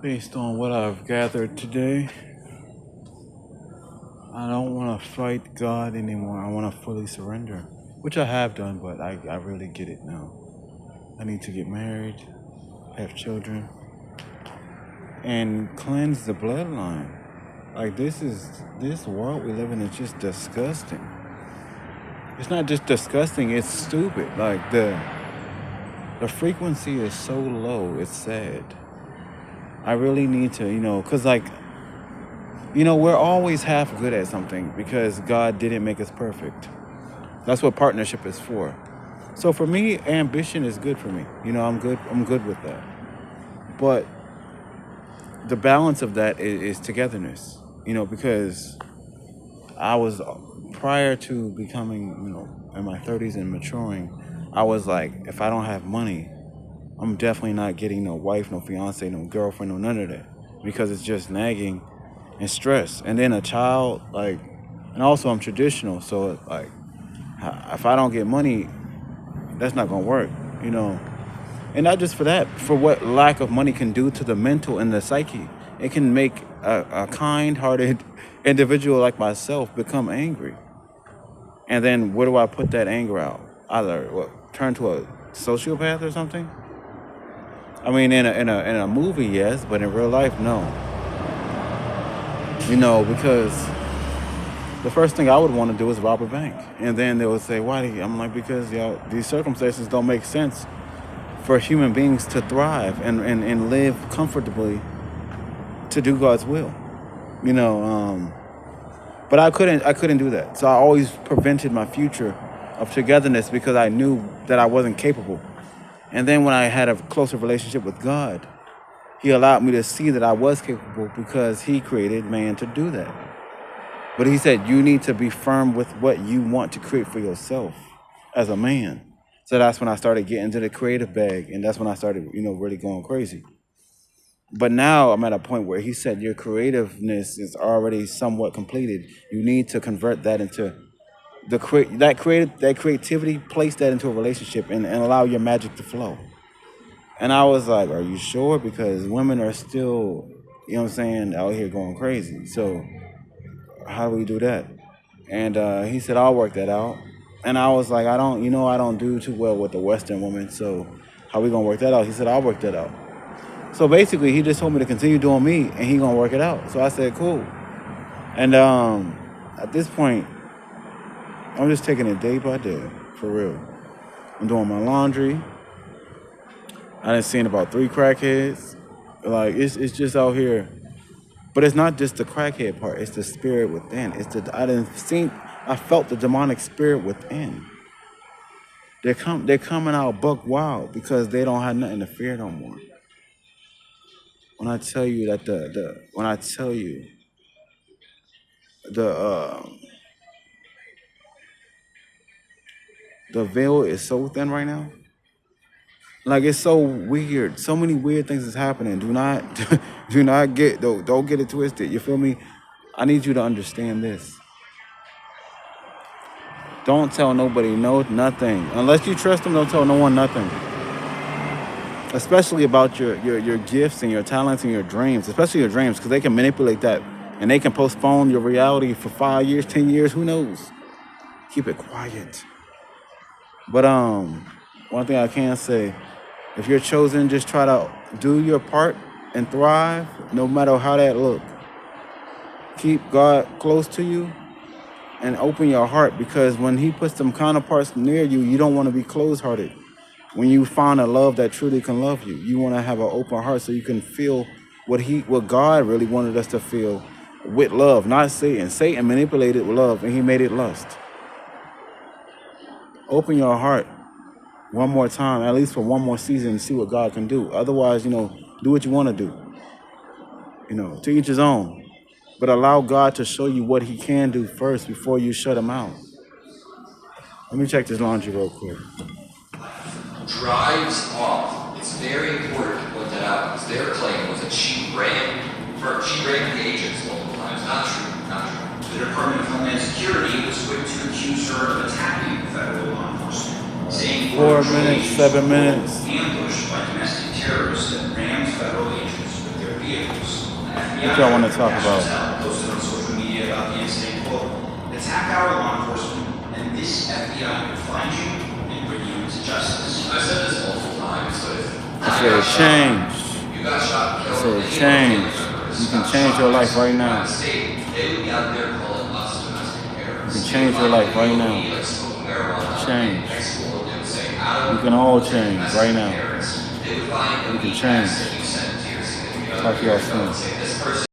Based on what I've gathered today, I don't want to fight God anymore. I want to fully surrender, which I have done, but I really get it now. I need to get married, have children, and cleanse the bloodline. Like this world we live in is just disgusting. It's not just disgusting, it's stupid. Like the frequency is so low, it's sad. I really need to, cuz like we're always half good at something because God didn't make us perfect. That's what partnership is for. So for me, ambition is good for me. I'm good. I'm good with that. But the balance of that is togetherness. Because I was prior to becoming, in my 30s and maturing, I was like, if I don't have money, I'm definitely not getting no wife, no fiance, no girlfriend, no none of that, because it's just nagging and stress. And then a child, like, and also I'm traditional, so like, if I don't get money, that's not gonna work, you know. And not just for that, for what lack of money can do to the mental and the psyche. It can make a kind-hearted individual like myself become angry. And then where do I put that anger out? Either turn to a sociopath or something? I mean, in a movie, yes, but in real life, no. Because the first thing I would want to do is rob a bank, and then they would say, "Why?" I'm like, because these circumstances don't make sense for human beings to thrive and live comfortably to do God's will. You know, but I couldn't do that. So I always prevented my future of togetherness because I knew that I wasn't capable. And then when I had a closer relationship with God, He allowed me to see that I was capable because He created man to do that. But He said you need to be firm with what you want to create for yourself as a man. So that's when I started getting to the creative bag, and that's when I started, really going crazy. But now I'm at a point where He said your creativeness is already somewhat completed. You need to convert that into that creativity, place that into a relationship and allow your magic to flow. And I was like, are you sure? Because women are still, out here going crazy. So how do we do that? And he said, I'll work that out. And I was like, I don't do too well with the Western woman. So how we gonna work that out? He said, I'll work that out. So basically, he just told me to continue doing me, and he gonna work it out. So I said, cool. And at this point, I'm just taking it day by day, for real. I'm doing my laundry. I done seen about 3 crackheads. Like it's just out here. But it's not just the crackhead part, it's the spirit within. I felt the demonic spirit within. They're coming out buck wild because they don't have nothing to fear no more. When I tell you that the the veil is so thin right now. Like it's so weird. So many weird things is happening. Do not don't get it twisted. You feel me? I need you to understand this. Don't tell nobody nothing. Unless you trust them, don't tell no one nothing. Especially about your gifts and your talents and your dreams. Especially your dreams, because they can manipulate that. And they can postpone your reality for 5 years, 10 years, who knows? Keep it quiet. But one thing I can say, if you're chosen, just try to do your part and thrive, no matter how that look. Keep God close to you and open your heart, because when He puts some counterparts near you, you don't want to be closed-hearted. When you find a love that truly can love you, you want to have an open heart so you can feel what God really wanted us to feel with love, not Satan. Satan manipulated with love and he made it lust. Open your heart one more time, at least for one more season, and see what God can do. Otherwise, do what you want to do. To each his own. But allow God to show you what He can do first before you shut Him out. Let me check this laundry real quick. Drives off. It's very important to point that out, because their claim was that she ran the agents multiple times. Not true. The Department of Homeland Security was quick to accuse her of attacking federal law enforcement, saying 4 minutes, 7 minutes. Ambushed by domestic terrorists that rammed federal agents with their vehicles. What y'all want to talk about? Posted on social media about the incident, quote, attack our law enforcement, and this FBI will find you and bring you to justice. I've said this multiple times, but if I said change. you got shot and I killed, said change. You can change your life right now. State, they would be out there calling us domestic terrorists. You can change your life right now. Like smoking marijuana. Change. Next school, they would say, out You of can all change right now. terrorists. They would find You the can change. that you sent to your significant Talk to y'all other, soon. say, this person